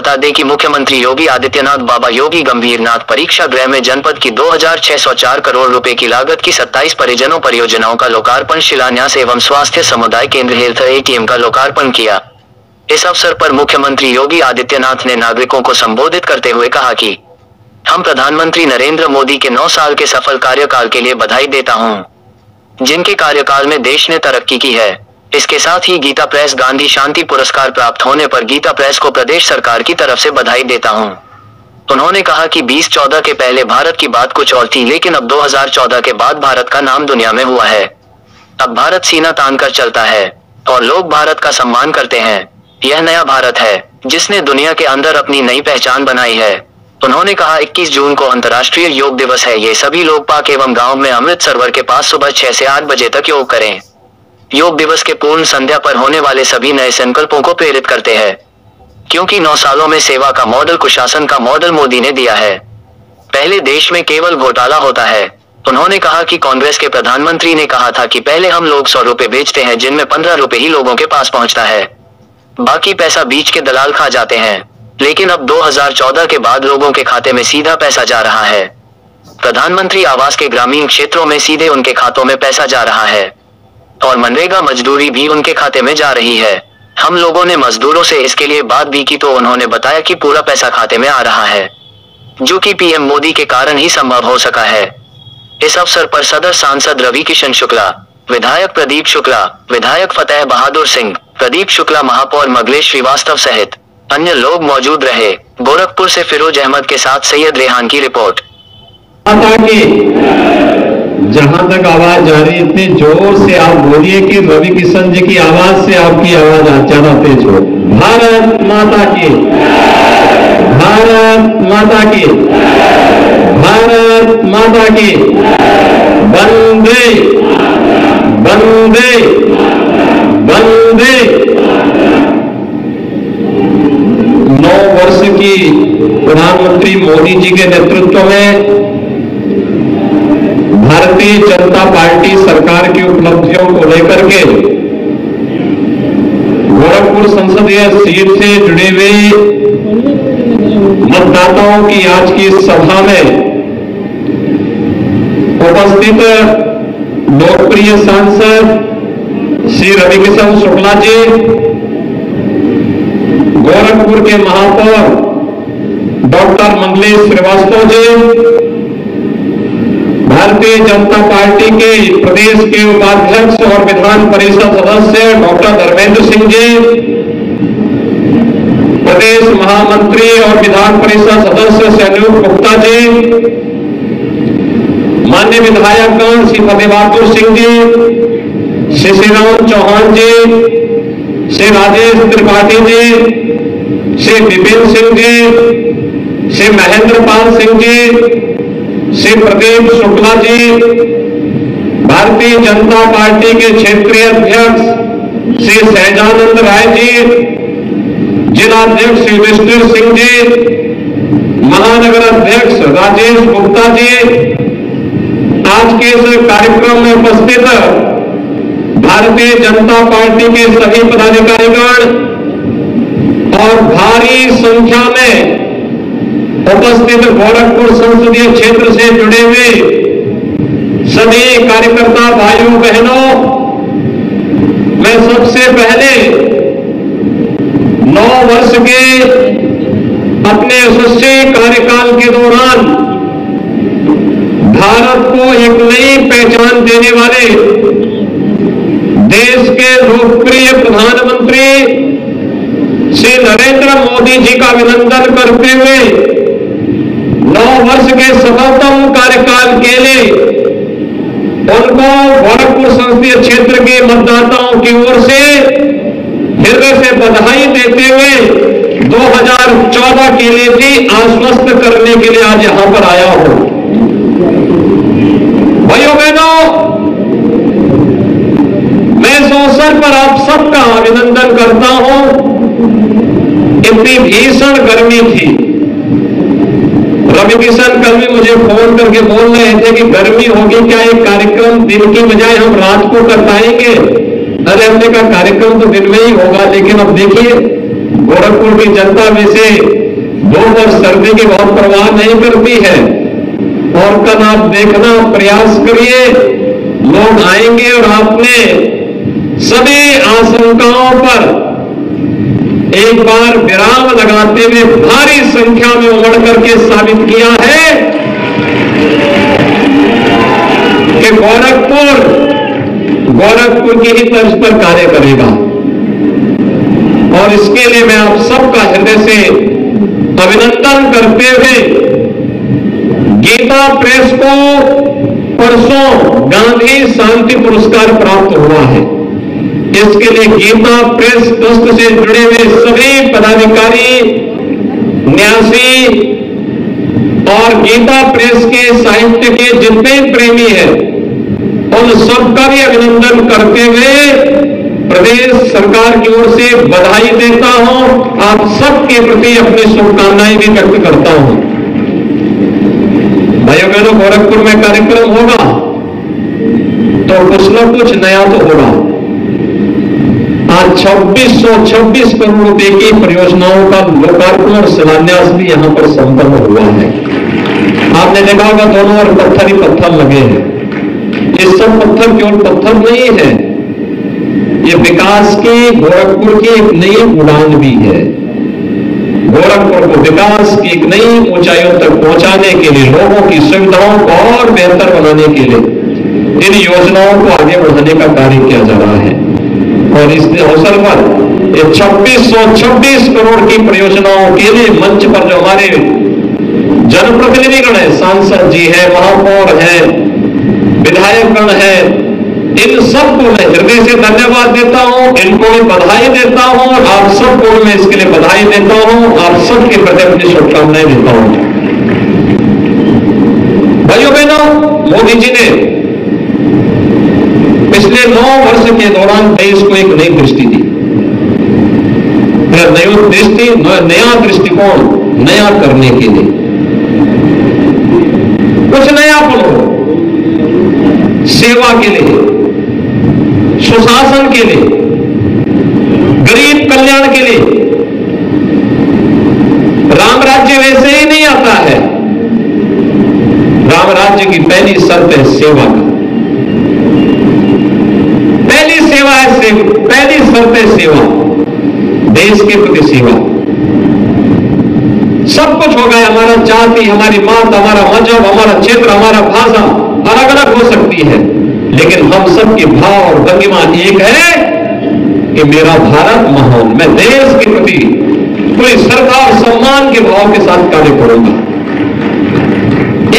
बता दें कि मुख्यमंत्री योगी आदित्यनाथ बाबा योगी गंभीरनाथ परीक्षा गृह में जनपद की 2604 करोड़ रुपए की लागत की 27 परिजनों परियोजनाओं का लोकार्पण, शिलान्यास एवं स्वास्थ्य समुदाय केंद्र हेल्थ एटीएम का लोकार्पण किया। इस अवसर पर मुख्यमंत्री योगी आदित्यनाथ ने नागरिकों को संबोधित करते हुए कहा कि हम प्रधानमंत्री नरेंद्र मोदी के 9 साल के सफल कार्यकाल के लिए बधाई देता हूं, जिनके कार्यकाल में देश ने तरक्की की है। इसके साथ ही गीता प्रेस गांधी शांति पुरस्कार प्राप्त होने पर गीता प्रेस को प्रदेश सरकार की तरफ से बधाई देता हूं। उन्होंने कहा कि 2014 के पहले भारत की बात कुछ और थी, लेकिन अब 2014 के बाद भारत का नाम दुनिया में हुआ है। अब भारत सीना तान कर चलता है और लोग भारत का सम्मान करते हैं। यह नया भारत है जिसने दुनिया के अंदर अपनी नई पहचान बनाई है। उन्होंने कहा 21 जून को अंतर्राष्ट्रीय योग दिवस है। ये सभी लोग पाक एवं गांव में अमृत सरोवर के पास सुबह 6 से 8 बजे तक योग करें। योग दिवस के पूर्ण संध्या पर होने वाले सभी नए संकल्पों को प्रेरित करते हैं, क्योंकि 9 सालों में सेवा का मॉडल, कुशासन का मॉडल मोदी ने दिया है। पहले देश में केवल घोटाला होता है। उन्होंने कहा कि कांग्रेस के प्रधानमंत्री ने कहा था कि पहले हम लोग 100 रुपए बेचते हैं, जिनमें 15 रुपए ही लोगों के पास पहुंचता है, बाकी पैसा बीच के दलाल खा जाते हैं। लेकिन अब 2014 के बाद लोगों के खाते में सीधा पैसा जा रहा है। प्रधानमंत्री आवास के ग्रामीण क्षेत्रों में सीधे उनके खातों में पैसा जा रहा है और मनरेगा मजदूरी भी उनके खाते में जा रही है। हम लोगों ने मजदूरों से इसके लिए बात भी की तो उन्होंने बताया कि पूरा पैसा खाते में आ रहा है, जो कि पीएम मोदी के कारण ही संभव हो सका है। इस अवसर पर सदर सांसद रवि किशन शुक्ला, विधायक प्रदीप शुक्ला, विधायक फतेह बहादुर सिंह, प्रदीप शुक्ला, महापौर मंगलेश श्रीवास्तव सहित अन्य लोग मौजूद रहे। गोरखपुर से फिरोज अहमद के साथ सैयद रेहान की रिपोर्ट। जहां तक आवाज जा रही, इतने जोर से आप बोलिए कि रवि किशन जी की आवाज से आपकी आवाज ज्यादा तेज हो। भारत माता की, भारत माता की, भारत माता की, वंदे वंदे वंदे। 9 वर्ष की प्रधानमंत्री मोदी जी के नेतृत्व में भारतीय जनता पार्टी सरकार की उपलब्धियों को लेकर के गोरखपुर संसदीय सीट से जुड़े हुए मतदाताओं की आज की सभा में उपस्थित लोकप्रिय सांसद श्री रवि किशन शुक्ला जी, गोरखपुर के महापौर डॉक्टर मंगलेश श्रीवास्तव जी, भारतीय जनता पार्टी के प्रदेश के उपाध्यक्ष और विधान परिषद सदस्य डॉक्टर धर्मेंद्र सिंह जी, प्रदेश महामंत्री और विधान परिषद सदस्य संयुक्त गुप्ता जी, माननीय विधायकगण श्री फतेह बहादुर सिंह जी, श्री श्रीराम चौहान जी, श्री राजेश त्रिपाठी जी, श्री विपिन सिंह जी, श्री महेंद्र पाल सिंह जी, श्री प्रदीप शुक्ला जी, भारतीय जनता पार्टी के क्षेत्रीय अध्यक्ष श्री सहजानंद राय जी, जिलाध्यक्ष श्री विष्णु सिंह जी, महानगर अध्यक्ष राजेश गुप्ता जी, आज के इस कार्यक्रम में उपस्थित भारतीय जनता पार्टी के सभी पदाधिकारीगण और भारी संख्या में उपस्थित गोरखपुर संसदीय क्षेत्र से जुड़े हुए सभी कार्यकर्ता भाइयों बहनों, मैं सबसे पहले 9 वर्ष के अपने यशस्वी कार्यकाल के दौरान भारत को एक नई पहचान देने वाले देश के लोकप्रिय प्रधानमंत्री श्री नरेंद्र मोदी जी का अभिनंदन करते हुए 9 वर्ष के सफलतम कार्यकाल के लिए उनको गोरखपुर संसदीय क्षेत्र के मतदाताओं की ओर से हृदय से बधाई देते हुए 2014 के लिए भी आश्वस्त करने के लिए आज यहां पर आया हूं। भाइयों बहनों, मैं इस अवसर पर आप सबका अभिनंदन करता हूं। इतनी भीषण गर्मी थी, रवि किशन कल भी मुझे फोन करके बोल रहे थे कि गर्मी होगी क्या, एक कार्यक्रम दिन की बजाय हम रात को कर पाएंगे। अरे हमने कहा कार्यक्रम तो दिन में ही होगा, लेकिन अब देखिए गोरखपुर की जनता में से 2 वर्ष सर्दी की बहुत परवाह नहीं करती है। और कल आप देखना प्रयास करिए, लोग आएंगे और आपने सभी आशंकाओं पर एक बार विराम लगाते हुए भारी संख्या में उमड़ करके साबित किया है कि गोरखपुर की ही तर्ज पर कार्य करेगा। और इसके लिए मैं आप सबका हृदय से अभिनंदन करते हुए गीता प्रेस को परसों गांधी शांति पुरस्कार प्राप्त हुआ है। इसके लिए गीता प्रेस ट्रस्ट से जुड़े हुए सभी पदाधिकारी, न्यासी और गीता प्रेस के साहित्य के जितने प्रेमी हैं, उन सबका भी अभिनंदन करते हुए प्रदेश सरकार की ओर से बधाई देता हूं। आप सबके प्रति अपनी शुभकामनाएं भी व्यक्त करता हूं। भाइयों बहनों, गोरखपुर में कार्यक्रम होगा तो कुछ न कुछ नया तो होगा। आज 2626 करोड़ रुपए की परियोजनाओं का लोकार्पण और शिलान्यास भी यहां पर संपन्न हुआ है। आपने देखा होगा दोनों ओर पत्थर ही पत्थर लगे हैं। ये सब पत्थर केवल पत्थर नहीं है, ये विकास की, गोरखपुर की एक नई उड़ान भी है। गोरखपुर को विकास की एक नई ऊंचाइयों तक पहुंचाने के लिए, लोगों की सुविधाओं को और बेहतर बनाने के लिए इन योजनाओं को आगे बढ़ाने का कार्य किया जा रहा है। और इस अवसर पर ये 2626 करोड़ की परियोजनाओं के लिए मंच पर जो हमारे जनप्रतिनिधिगण है, सांसद जी है, महापौर है, विधायकगण है, इन सबको मैं हृदय से धन्यवाद देता हूं, इनको भी बधाई देता हूं और आप सबको मैं इसके लिए बधाई देता हूं। आप सबके प्रति अपनी शुभकामनाएं देता हूं। भाइयों बहनों, मोदी जी ने पिछले 9 वर्ष के दौरान देश को एक नई दृष्टि दी, नया दृष्टिकोण नया करने के लिए कुछ नयापन हो, सेवा के लिए, सुशासन के लिए, गरीब कल्याण के लिए। राम राज्य वैसे ही नहीं आता है। राम राज्य की पहली शर्त है सेवा का। पहली सेवा है, पहली शर्त है सेवा, देश के प्रति सेवा। सब कुछ हो गया, हमारा जाति, हमारी मात, हमारा मजहब, हमारा क्षेत्र, हमारा भाषा अलग अलग हो सकती है, लेकिन हम सबके भाव और भंगिमा एक है कि मेरा भारत महान। मैं देश के प्रति पूरी श्रद्धा और सम्मान के भाव के साथ कार्य करूंगा।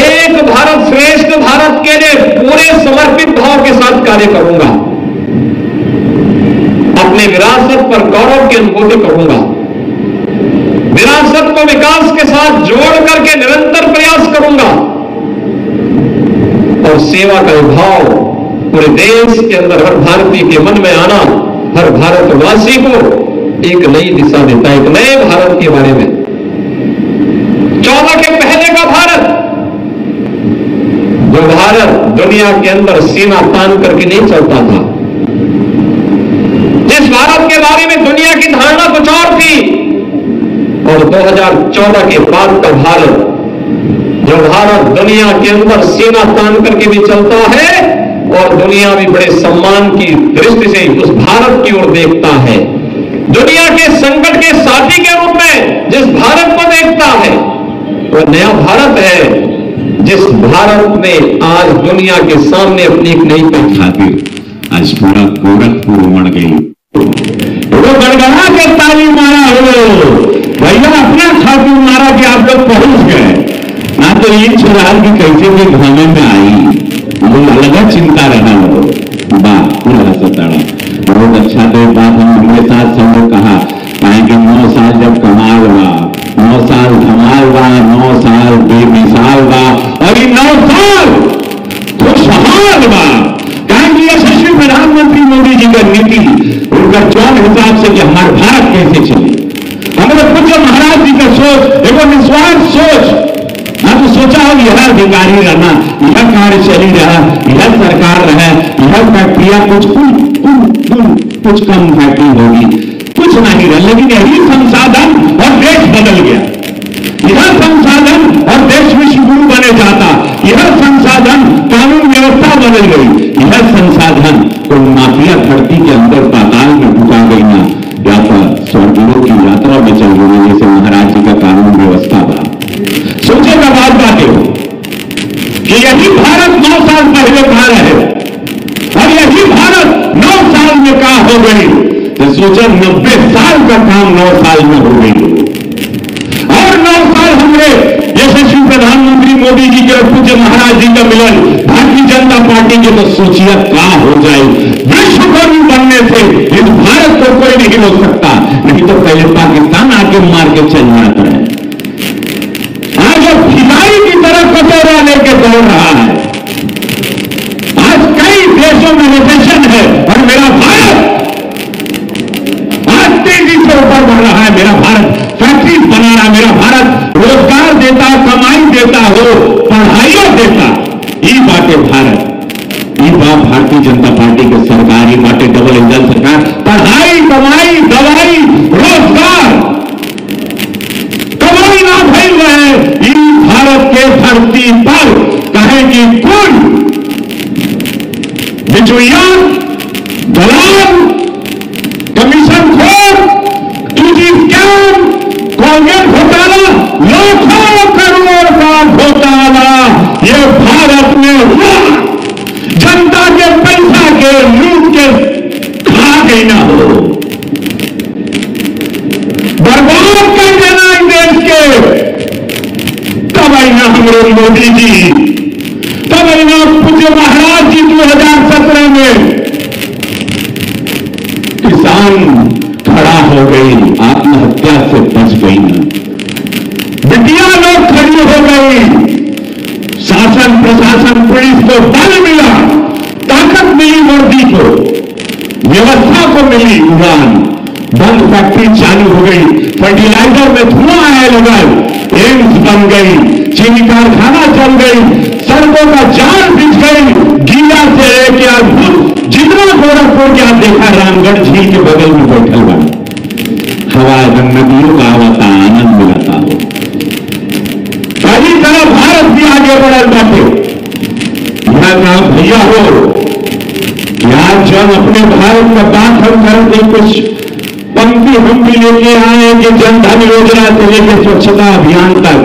एक भारत श्रेष्ठ भारत के लिए पूरे समर्पित भाव के साथ कार्य करूंगा। अपने विरासत पर गौरव की अनुभूति करूंगा। विरासत को विकास के साथ जोड़ करके निरंतर प्रयास करूंगा और सेवा का भाव पूरे देश के अंदर हर भारतीय के मन में आना, हर भारतवासी को एक नई दिशा देता है, एक नए भारत के बारे में। 14 के पहले का भारत, जो भारत दुनिया के अंदर सीना तान करके नहीं चलता था, जिस भारत के बारे में दुनिया की धारणा कुछ और थी, और 2014 के बाद का भारत, जो भारत दुनिया के अंदर सीना तान करके भी चलता है और दुनिया भी बड़े सम्मान की दृष्टि से उस भारत की ओर देखता है, दुनिया के संकट के साथी के रूप में जिस भारत को देखता है, वह नया भारत है जिस भारत ने आज दुनिया के सामने अपनी एक नई खातिर आज पूरा गोरखपुर उमड़ गई। वो गड़गड़ा के ताली मारा हो भैया, अपना खातिर मारा कि आप लोग पहुंच गए ना, तो ये चुराल की कैसे भी घामे में आई, वो अलग चिंता रहा हो पूरा सताड़ा। बहुत अच्छा तो बात हमारे साथ सब लोग कहा कि 9 साल जब कमाल हुआ, 9 साल धमाल हुआ, 9 साल बेमिसाल हुआ, और ये 9 साल खुशहाल हुआ। कहेंगे यशस्वी प्रधानमंत्री मोदी जी का नीति, उनका चौन हिसाब से कि हमारा भारत कैसे चले। हमारे पूज्य महाराज जी का सोच, एक निस्वार्थ सोच, ना तो सोचा हो यह अधिकारी रहना, यह कार्यशैली रहा, यह सरकार रहे, यह फैक्ट्रियां कुछ कम फैक्ट्री होगी, कुछ नहीं रहा, लेकिन यही संसाधन और देश बदल गया। यह संसाधन और देश विश्वगुरु बने जाता, यह संसाधन कानून व्यवस्था बदल गई, यह संसाधन कोई माफिया धरती के अंदर पाताल में ढुका गई ना, या तो स्वर्गलोक की यात्रा में चल गई, जैसे महाराज जी का कानून व्यवस्था था। सोचेगा बात हो कि यही भारत 9 साल पहले कहां रहे और यही भारत 9 साल में कहां हो गई, तो सोचा 90 साल का काम 9 साल में हो गई। और 9 साल हमने यशस्वी प्रधानमंत्री मोदी जी के पूज्य महाराज जी का मिलन भारतीय जनता पार्टी के, तो सोचिए क्या हो जाए। विश्वकर्मी बनने से इस भारत को कोई नहीं रोक सकता, नहीं तो पहले पाकिस्तान आके मार के चल जाता है। आज अब भिखारी की तरह कटोरा लेके दौड़ रहा है। आज कई देशों में रिसेशन है और मेरा भारत आज तेजी से ऊपर बढ़ रहा है। मेरा भारत फैक्ट्री बना रहा है, मेरा भारत रोजगार देता, कमाई देता हो, पढ़ाइयों देता। ये बातें भारत, ये बात भारतीय जनता पार्टी के सरकार, ये बातें डबल इंजन सरकार, पढ़ाई, कमाई, दवाई, रोजगार, कमाई ना भइल रहे। इन भारत के धरती पर कहे कि कुल बिचुइया, दलाल, कमीशन खोर, 2G स्कैम, कांग्रेस घोटाला, लाखों करोड़ का घोटाला ये भारत में हुआ। जनता के पैसा के लूट के खा गई ना हो, बर्बाद कर देना इस देश के। तब आई ना हमारे मोदी जी, तब आई ना पूज्य महाराज जी 2017 में किसान खड़ा हो गई, आत्महत्या से बच गई ना, बिटिया लोग खड़ी हो गई, शासन प्रशासन पुलिस को बल मिला, ताकत मिली वर्दी को, व्यवस्था को मिली उड़ान, बंद फैक्ट्री चालू हो गई, फर्टिलाइजर में धुआं आने लगा, एम्स बन गई, चीनी कारखाना चल गई, सड़कों का जाल बिछ गई, गीला से लेके अद्भुत जितना गोरखपुर के आप देखा रामगढ़ झील के बगल में बैठल बा, हवा नदियों का आवता आनंद मिलता हो। पहली तरह भारत भी आगे बढ़ल बाटे। यहां भैया हो, यहां जब अपने भारत का बात हम करते कुछ पंक्ति हम भी लेके आए कि जनधन योजना से लेकर स्वच्छता अभियान तक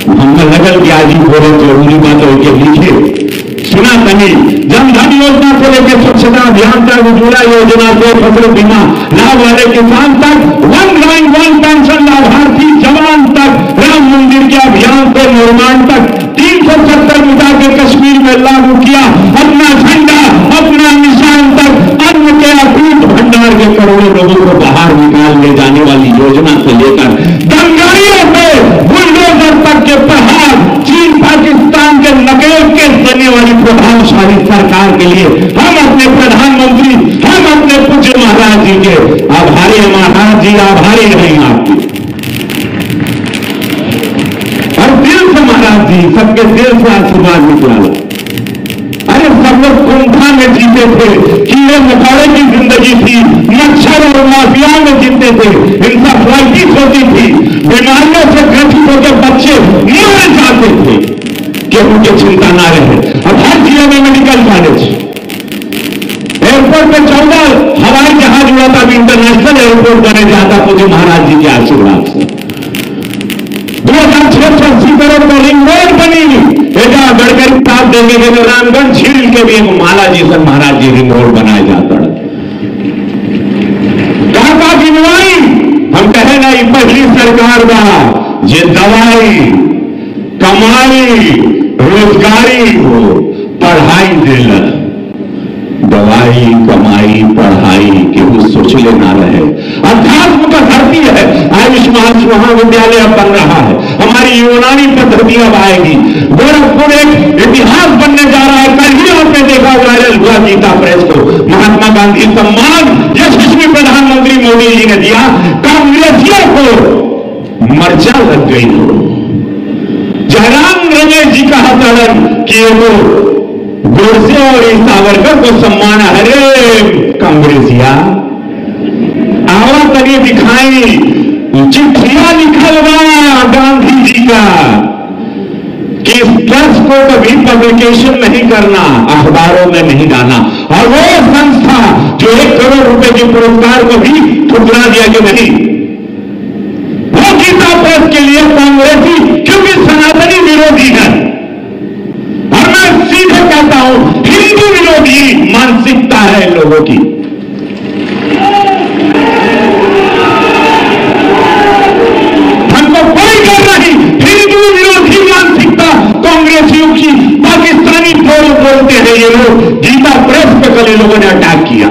हमने लगल कि आज ही बोले जरूरी बात हो के लिखे सुना तनी। जनधन योजना से लेकर स्वच्छता अभियान तक, उज्ज्वला योजना से फसल बीमा लाभ वाले किसान तक, 1 लाइन 1 पेंशन लाभार्थी जवान तक, राम मंदिर के अभियान से निर्माण तक 370 मुद्दा के कश्मीर में लागू किया, अपना झंडा अपना निशान तक, अन्न के अटूट भंडार के करोड़ों लोगों को बाहर निकाल ले जाने वाली योजना से लेकर दंगाइयों से बुलडोजर तक के प्रहार, चीन पाकिस्तान के नकेल के देने वाली प्रभावशाली सरकार के लिए हम अपने प्रधानमंत्री, हम अपने पूज्य महाराज जी के आभारी हैं। महाराज जी आभारी नहीं आपकी, और दिल से महाराज जी सबके दिल से आशीर्वाद निकला। अरे सब लोग कुंठा में जीते थे, कीड़े मकोड़े की जिंदगी थी, मच्छर और माफिया में जीते थे, इंसेफ्लाइटिस होती थी, बीमारियों से ग्रसित होकर बच्चे मर जाते थे, केहू की चिंता ना रहे। अब हर जिले में मेडिकल कॉलेज, एयरपोर्ट पे 14 हवाई जहाज उड़ा था, इंटरनेशनल एयरपोर्ट बने जाता पूज्य महाराज जी के आशीर्वाद से। 2680 करोड़ का रिंग रोड बनी, बेटा गडकरी साहब देंगे कि रामगढ़ झील के भी एक माला जी से महाराज जी रिंग रोड बनाया जाता है। कहा की नुआई हम कहे ना, पहली सरकार का ये दवाई, कमाई, रोजगारी हो, पढ़ाई दिल, दवाई, कमाई, पढ़ाई केहू सोचले ना रहे। अध्यात्म का धरती है, आयुष महाविद्यालय अब बन रहा है, हमारी यूनानी पद्धति अब आएगी, गोरखपुर एक इतिहास बनने जा रहा है। कल ही आपने देखा वायरल हुआ गीता प्रेस को, महात्मा गांधी सम्मान यशस्वी प्रधानमंत्री मोदी जी ने दिया, कांग्रेसियों को मर्चा लग गई हो। जयराम रमेश जी कहा था कि वो गोडसे और सावरकर को सम्मान, अरे कांग्रेसिया दावा करके दिखाई, चिट्ठियां लिखल बा गांधी जी का कि इस ट्रस्ट को कभी पब्लिकेशन नहीं करना, अखबारों में नहीं डालना। और वो संस्था जो 1 करोड़ रुपए के पुरस्कार को भी ठुकरा दिया कि नहीं, वो गीता प्रेस के लिए कांग्रेसी, क्योंकि सनातनी विरोधी है। और मैं सीधे कहता हूं, हिंदू विरोधी मानसिकता है इन लोगों की। हमको कोई डर नहीं, हिंदू विरोधी मानसिकता कांग्रेसियों की। पाकिस्तानी बोलते हैं ये लोग, गीता प्रेस पे कल लोगों ने अटैक किया।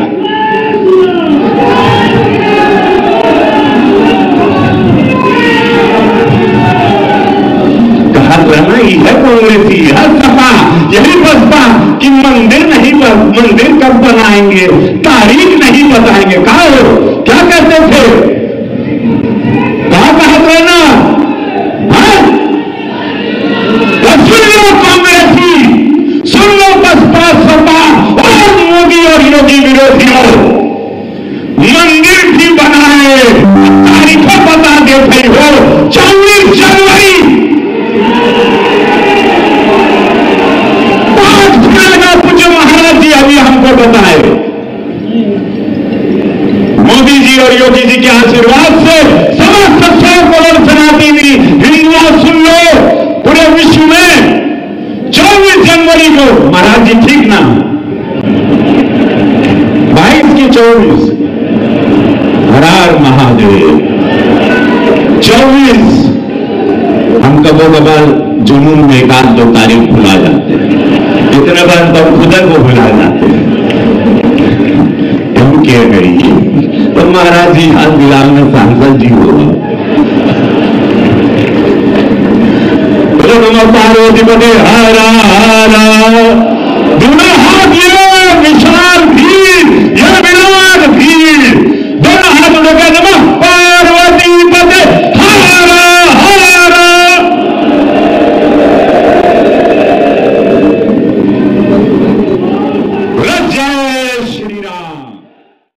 कहा रहना ही है कांग्रेसी, हर सपा यही बसपा कि मंदिर नहीं, मंदिर कब बनाएंगे, तारीख नहीं बताएंगे। कहा हो, क्या कहते थे, कहा रहना, सुन लो कांग्रेसी, सुन लो बसपा सपा और मोदी और योगी विरोधियों, मंदिर भी बनाए, तारीखें बता देते हो। 24 जनवरी 5 खुलेगा पूज्य महाराज जी अभी हमको बताए। मोदी जी और योगी जी के आशीर्वाद से समस्त 100 करोड़ सनातनी हिंदुओं सुन लो, पूरे विश्व में 24 जनवरी को महाराज जी ठीक ना, 22 की 24 हर हर महादेव। 24 हम कबो कबार जुनून में 1-2 तारीख भुला जाते हैं, इतने बार तो खुद को भुला जाते हैं। हम क्या करिए, तो महाराज जी हाथ बिलाल में सांसद जी हो, पार्वती पते हरा हरा